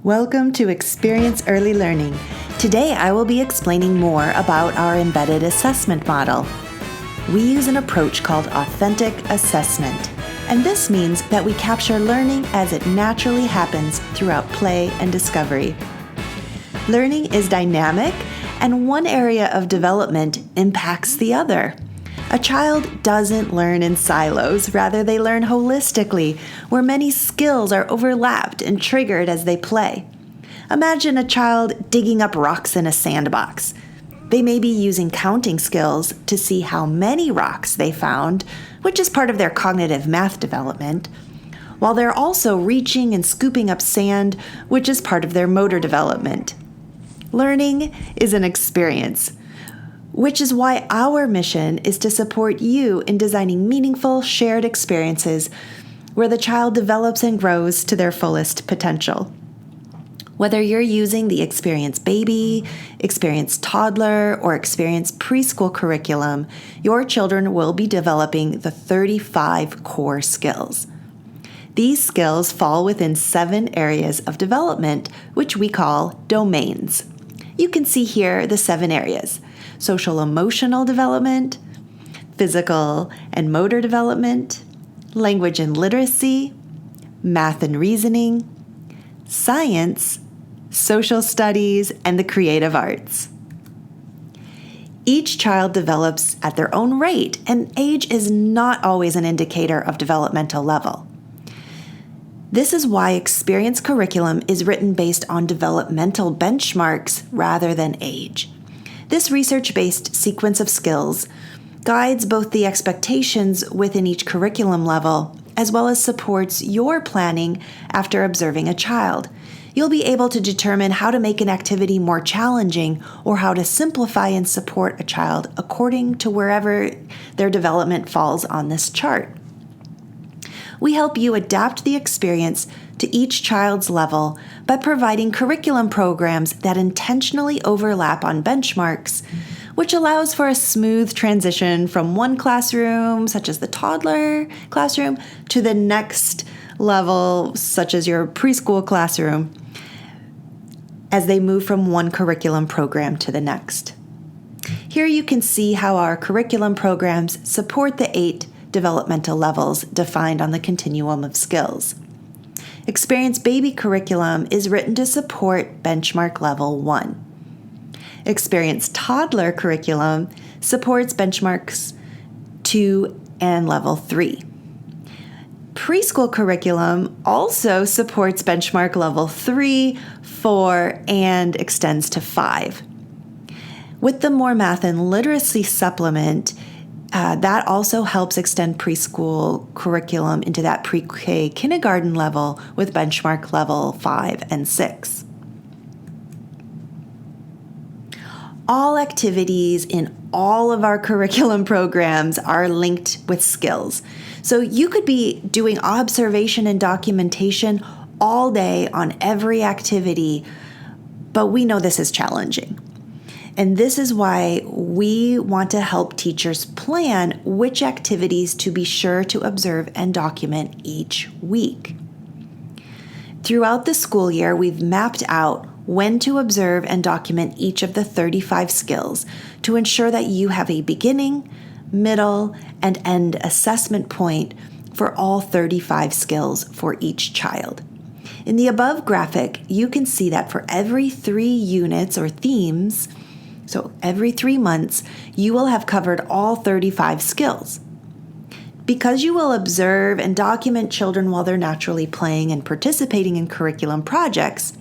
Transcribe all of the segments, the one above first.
Welcome to Experience Early Learning. Today I will be explaining more about our embedded assessment model. We use an approach called authentic assessment, and this means that we capture learning as it naturally happens throughout play and discovery. Learning is dynamic, and one area of development impacts the other. A child doesn't learn in silos, rather they learn holistically, where many skills are overlapped and triggered as they play. Imagine a child digging up rocks in a sandbox. They may be using counting skills to see how many rocks they found, which is part of their cognitive math development, while they're also reaching and scooping up sand, which is part of their motor development. Learning is an experience, which is why our mission is to support you in designing meaningful, shared experiences where the child develops and grows to their fullest potential. Whether you're using the Experience Baby, Experience Toddler, or Experience Preschool curriculum, your children will be developing the 35 core skills. These skills fall within 7 areas of development, which we call domains. You can see here the 7 areas: social emotional development, physical and motor development, language and literacy, math and reasoning, science, social studies, and the creative arts. Each child develops at their own rate, and age is not always an indicator of developmental level. This is why Experience curriculum is written based on developmental benchmarks rather than age. This research-based sequence of skills guides both the expectations within each curriculum level as well as supports your planning after observing a child. You'll be able to determine how to make an activity more challenging or how to simplify and support a child according to wherever their development falls on this chart. We help you adapt the experience to each child's level by providing curriculum programs that intentionally overlap on benchmarks, which allows for a smooth transition from one classroom, such as the toddler classroom, to the next level, such as your preschool classroom, as they move from one curriculum program to the next. Here you can see how our curriculum programs support the 8 developmental levels defined on the continuum of skills. Experience Baby curriculum is written to support benchmark level 1. Experience Toddler curriculum supports benchmarks 2 and level 3. Preschool curriculum also supports benchmark level 3, 4, and extends to 5. With the More Math and Literacy supplement, that also helps extend preschool curriculum into that pre-K kindergarten level with benchmark level 5 and 6. All activities in all of our curriculum programs are linked with skills. So you could be doing observation and documentation all day on every activity, but we know this is challenging. And this is why we want to help teachers plan which activities to be sure to observe and document each week. Throughout the school year, we've mapped out when to observe and document each of the 35 skills to ensure that you have a beginning, middle, and end assessment point for all 35 skills for each child. In the above graphic, you can see that for every 3 units or themes, so every 3 months, you will have covered all 35 skills. Because you will observe and document children while they're naturally playing and participating in curriculum projects,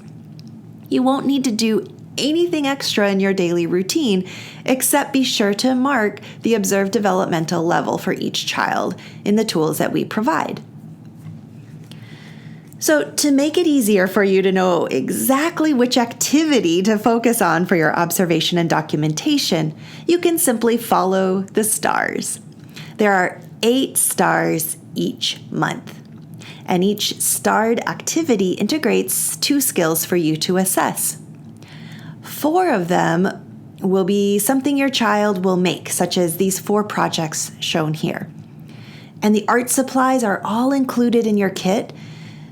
you won't need to do anything extra in your daily routine except be sure to mark the observed developmental level for each child in the tools that we provide. So to make it easier for you to know exactly which activity to focus on for your observation and documentation, you can simply follow the stars. There are 8 stars each month, and each starred activity integrates 2 skills for you to assess. 4 of them will be something your child will make, such as these 4 projects shown here. And the art supplies are all included in your kit,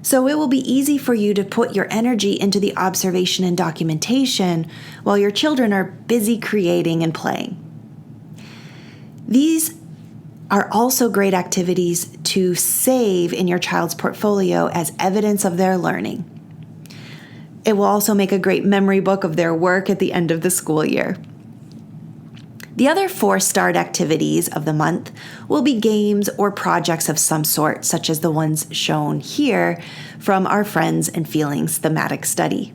So it will be easy for you to put your energy into the observation and documentation while your children are busy creating and playing. These are also great activities to save in your child's portfolio as evidence of their learning. It will also make a great memory book of their work at the end of the school year. The other 4 starred activities of the month will be games or projects of some sort, such as the ones shown here from our Friends and Feelings thematic study.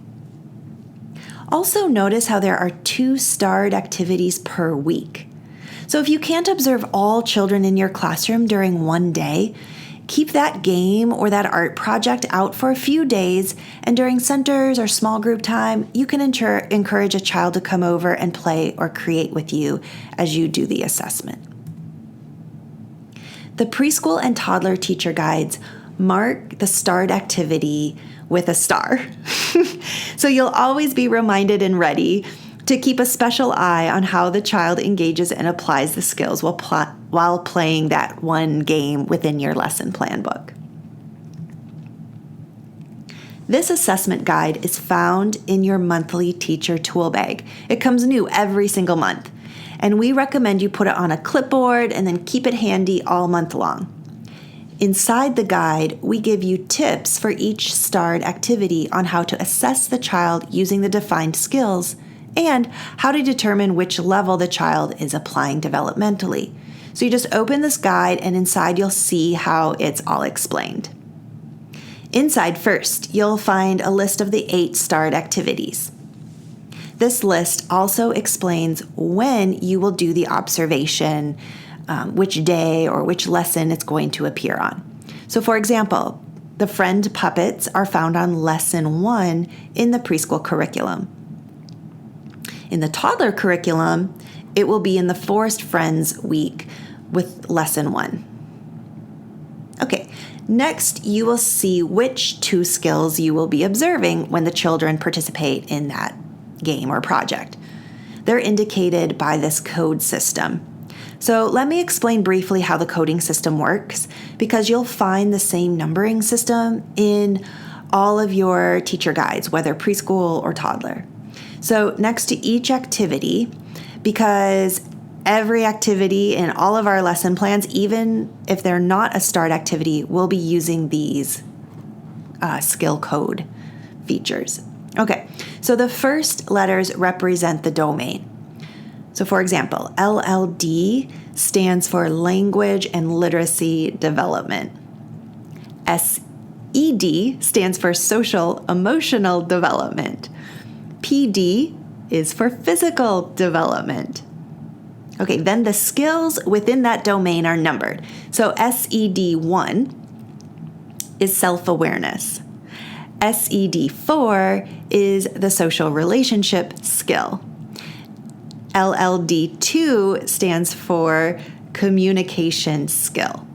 Also notice how there are 2 starred activities per week. So if you can't observe all children in your classroom during one day, keep that game or that art project out for a few days, and during centers or small group time, you can encourage a child to come over and play or create with you as you do the assessment. The preschool and toddler teacher guides mark the starred activity with a star. So you'll always be reminded and ready to keep a special eye on how the child engages and applies the skills while playing that one game within your lesson plan book. This assessment guide is found in your monthly teacher tool bag. It comes new every single month, and we recommend you put it on a clipboard and then keep it handy all month long. Inside the guide, we give you tips for each starred activity on how to assess the child using the defined skills and how to determine which level the child is applying developmentally. So you just open this guide, and inside you'll see how it's all explained. Inside first, you'll find a list of the 8 starred activities. This list also explains when you will do the observation, which day or which lesson it's going to appear on. So for example, the friend puppets are found on lesson 1 in the preschool curriculum. In the toddler curriculum, it will be in the Forest Friends week with lesson 1. Okay, next you will see which 2 skills you will be observing when the children participate in that game or project. They're indicated by this code system. So let me explain briefly how the coding system works, because you'll find the same numbering system in all of your teacher guides, whether preschool or toddler. So next to each activity, because every activity in all of our lesson plans, even if they're not a start activity, will be using these skill code features. Okay, so the first letters represent the domain. So for example, LLD stands for Language and Literacy Development. SED stands for Social Emotional Development. PD is for Physical Development. Okay, then the skills within that domain are numbered. So SED1 is self-awareness. SED4 is the social relationship skill. LLD2 stands for communication skill.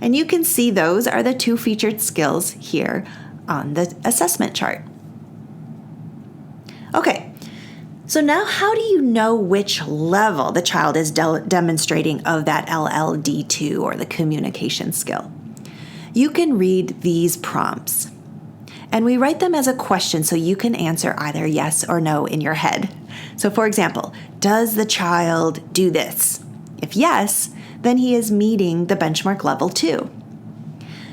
And you can see those are the 2 featured skills here on the assessment chart. Okay, so now how do you know which level the child is demonstrating of that LLD2 or the communication skill? You can read these prompts, and we write them as a question so you can answer either yes or no in your head. So for example, does the child do this? If yes, then he is meeting the benchmark level 2.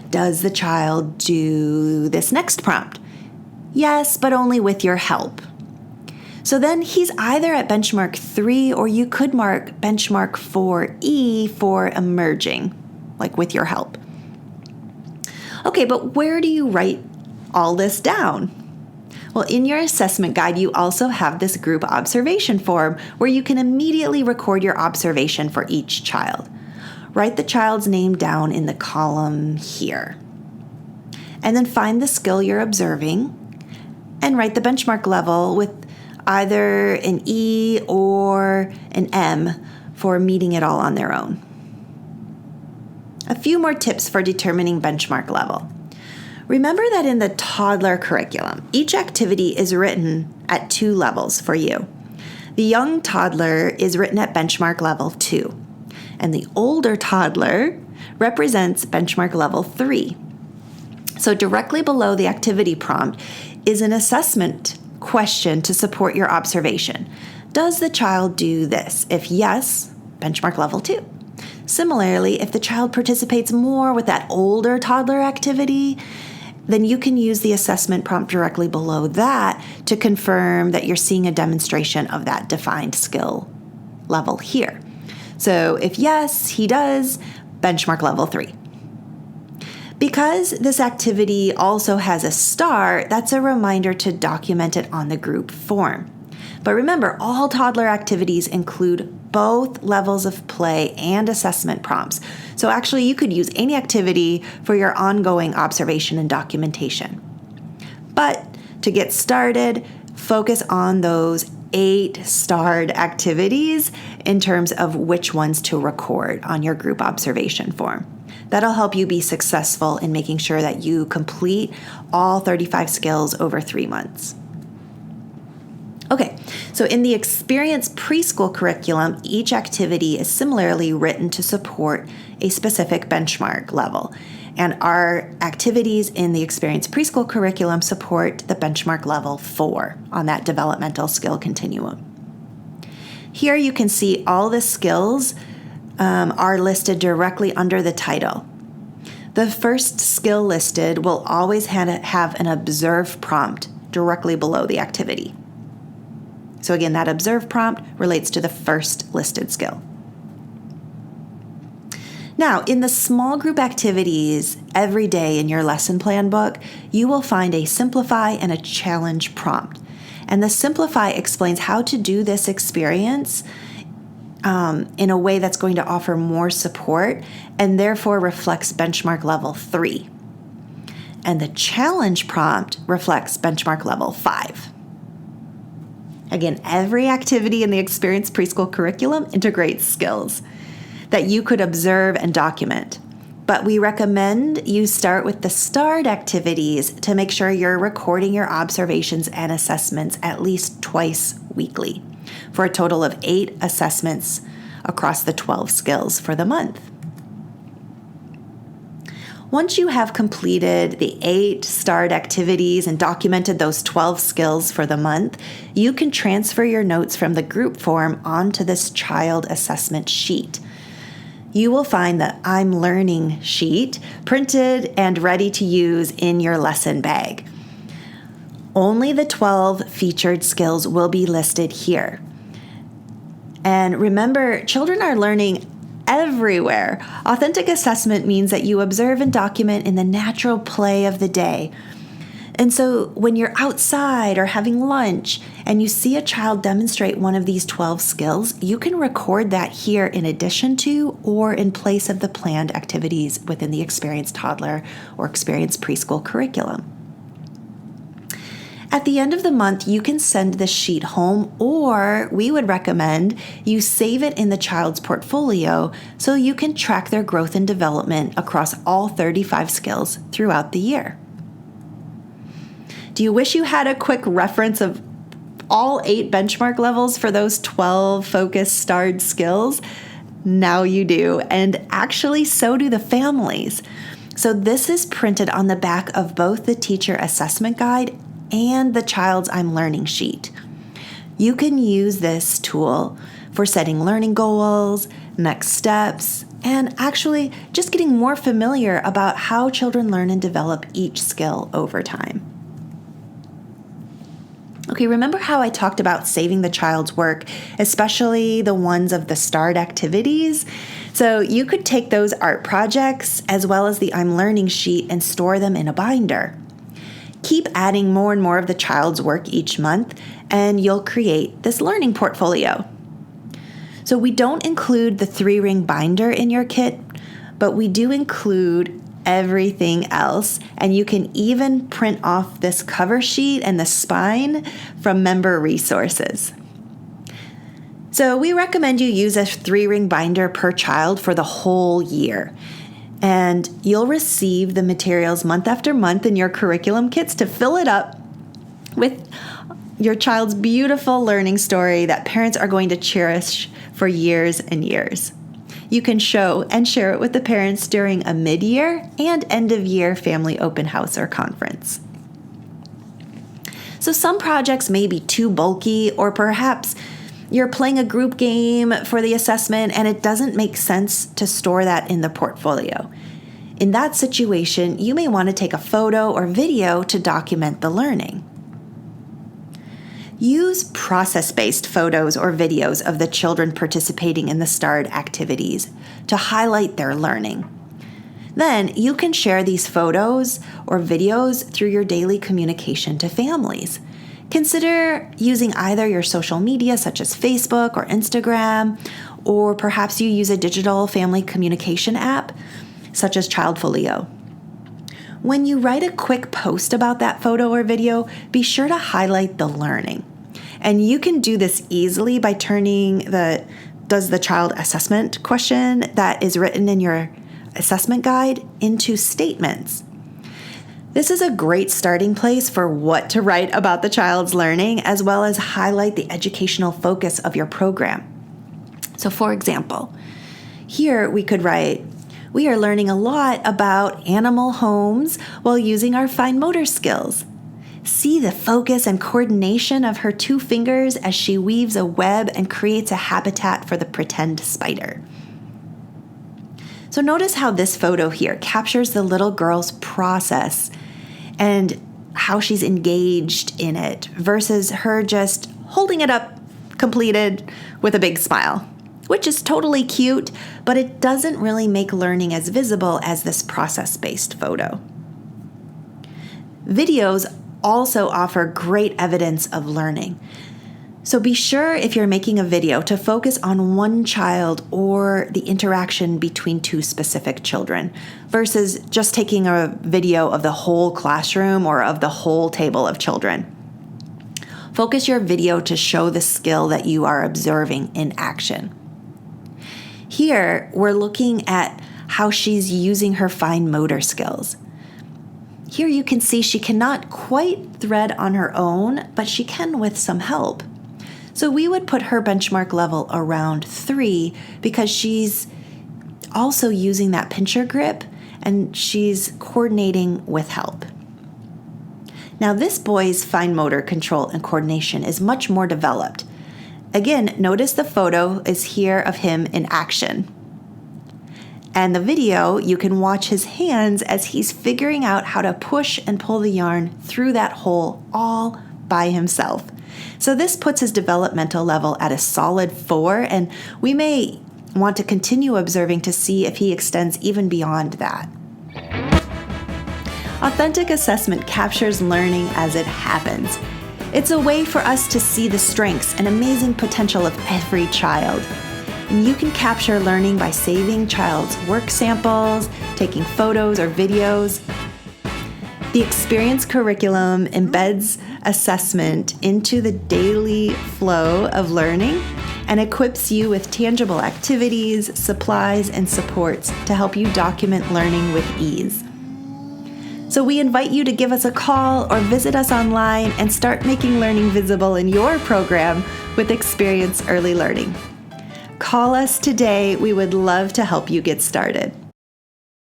Does the child do this next prompt? Yes, but only with your help. So then he's either at benchmark 3, or you could mark benchmark 4E for emerging, like with your help. Okay, but where do you write all this down? Well, in your assessment guide, you also have this group observation form where you can immediately record your observation for each child. Write the child's name down in the column here. And then find the skill you're observing and write the benchmark level with either an E or an M for meeting it all on their own. A few more tips for determining benchmark level. Remember that in the toddler curriculum, each activity is written at 2 levels for you. The young toddler is written at benchmark level 2, and the older toddler represents benchmark level 3. So directly below the activity prompt is an assessment question to support your observation. Does the child do this? If yes, benchmark level 2. Similarly, if the child participates more with that older toddler activity, then you can use the assessment prompt directly below that to confirm that you're seeing a demonstration of that defined skill level here. So if yes, he does, benchmark level 3. Because this activity also has a star, that's a reminder to document it on the group form. But remember, all toddler activities include both levels of play and assessment prompts. So actually, you could use any activity for your ongoing observation and documentation. But to get started, focus on those 8 starred activities in terms of which ones to record on your group observation form. That'll help you be successful in making sure that you complete all 35 skills over 3 months. Okay, so in the Experience Preschool curriculum, each activity is similarly written to support a specific benchmark level. And our activities in the Experience Preschool curriculum support the benchmark level 4 on that developmental skill continuum. Here you can see all the skills are listed directly under the title. The first skill listed will always have an observe prompt directly below the activity. So again, that observe prompt relates to the first listed skill. Now, in the small group activities every day in your lesson plan book, you will find a simplify and a challenge prompt. And the simplify explains how to do this experience in a way that's going to offer more support and therefore reflects benchmark level 3. And the challenge prompt reflects benchmark level 5. Again, every activity in the Experience Preschool curriculum integrates skills that you could observe and document. But we recommend you start with the starred activities to make sure you're recording your observations and assessments at least twice weekly for a total of 8 assessments across the 12 skills for the month. Once you have completed the 8 starred activities and documented those 12 skills for the month, you can transfer your notes from the group form onto this child assessment sheet. You will find the I'm Learning sheet printed and ready to use in your lesson bag. Only the 12 featured skills will be listed here. And remember, children are learning everywhere. Authentic assessment means that you observe and document in the natural play of the day. And so when you're outside or having lunch and you see a child demonstrate one of these 12 skills, you can record that here in addition to or in place of the planned activities within the Experience Toddler or Experience Preschool curriculum. At the end of the month, you can send this sheet home, or we would recommend you save it in the child's portfolio so you can track their growth and development across all 35 skills throughout the year. Do you wish you had a quick reference of all 8 benchmark levels for those 12 focused starred skills? Now you do, and actually so do the families. So this is printed on the back of both the teacher assessment guide and the child's I'm Learning sheet. You can use this tool for setting learning goals, next steps, and actually just getting more familiar about how children learn and develop each skill over time. Okay, remember how I talked about saving the child's work, especially the ones of the starred activities? So you could take those art projects as well as the I'm Learning sheet and store them in a binder. Keep adding more and more of the child's work each month, and you'll create this learning portfolio. So we don't include the 3-ring binder in your kit, but we do include everything else, and you can even print off this cover sheet and the spine from member resources. So we recommend you use a 3-ring binder per child for the whole year. And you'll receive the materials month after month in your curriculum kits to fill it up with your child's beautiful learning story that parents are going to cherish for years and years. You can show and share it with the parents during a mid-year and end-of-year family open house or conference. So some projects may be too bulky, or perhaps you're playing a group game for the assessment and it doesn't make sense to store that in the portfolio. In that situation, you may want to take a photo or video to document the learning. Use process-based photos or videos of the children participating in the START activities to highlight their learning. Then you can share these photos or videos through your daily communication to families. Consider using either your social media such as Facebook or Instagram, or perhaps you use a digital family communication app such as Childfolio. When you write a quick post about that photo or video, be sure to highlight the learning. And you can do this easily by turning the "Does the child assessment?" question that is written in your assessment guide into statements. This is a great starting place for what to write about the child's learning, as well as highlight the educational focus of your program. So for example, here we could write, "We are learning a lot about animal homes while using our fine motor skills. See the focus and coordination of her 2 fingers as she weaves a web and creates a habitat for the pretend spider." So notice how this photo here captures the little girl's process and how she's engaged in it versus her just holding it up completed with a big smile, which is totally cute, but it doesn't really make learning as visible as this process-based photo. Videos also offer great evidence of learning. So be sure, if you're making a video, to focus on one child or the interaction between 2 specific children versus just taking a video of the whole classroom or of the whole table of children. Focus your video to show the skill that you are observing in action. Here, we're looking at how she's using her fine motor skills. Here you can see she cannot quite thread on her own, but she can with some help. So we would put her benchmark level around 3 because she's also using that pincher grip and she's coordinating with help. Now this boy's fine motor control and coordination is much more developed. Again, notice the photo is here of him in action. And the video, you can watch his hands as he's figuring out how to push and pull the yarn through that hole all by himself. So this puts his developmental level at a solid 4, and we may want to continue observing to see if he extends even beyond that. Authentic assessment captures learning as it happens. It's a way for us to see the strengths and amazing potential of every child. And you can capture learning by saving child's work samples, taking photos or videos. The experience curriculum embeds assessment into the daily flow of learning and equips you with tangible activities, supplies, and supports to help you document learning with ease. So we invite you to give us a call or visit us online and start making learning visible in your program with Experience Early Learning. Call us today. We would love to help you get started.